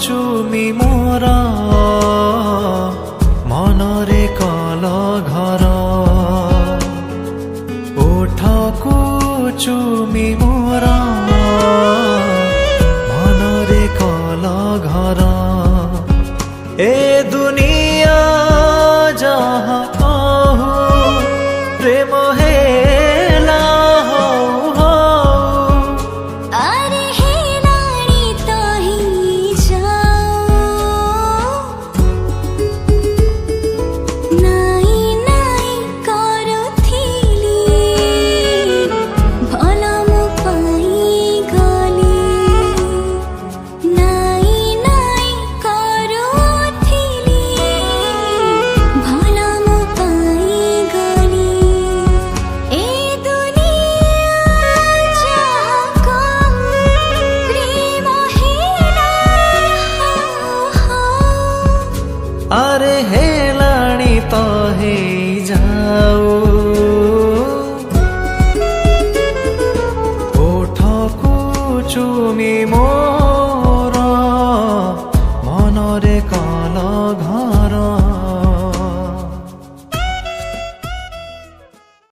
चुमी मोरा मनरे कल घर ओठको चुमी मोरा मनरे कल घर ए दुनिया जहाँ कहू प्रेम हेला हौ हौ अरे हेलाणी तही जाऊ नाई नाई करुथिली भल मु पाई गली नाई नाई करुथिली भल मु पाई गली ए दुनिया जहाँ कहू प्रेम हेला हौ हौ अरे हेलाणी तहे जाऊ ओठको चुमी मोरा मनरे कल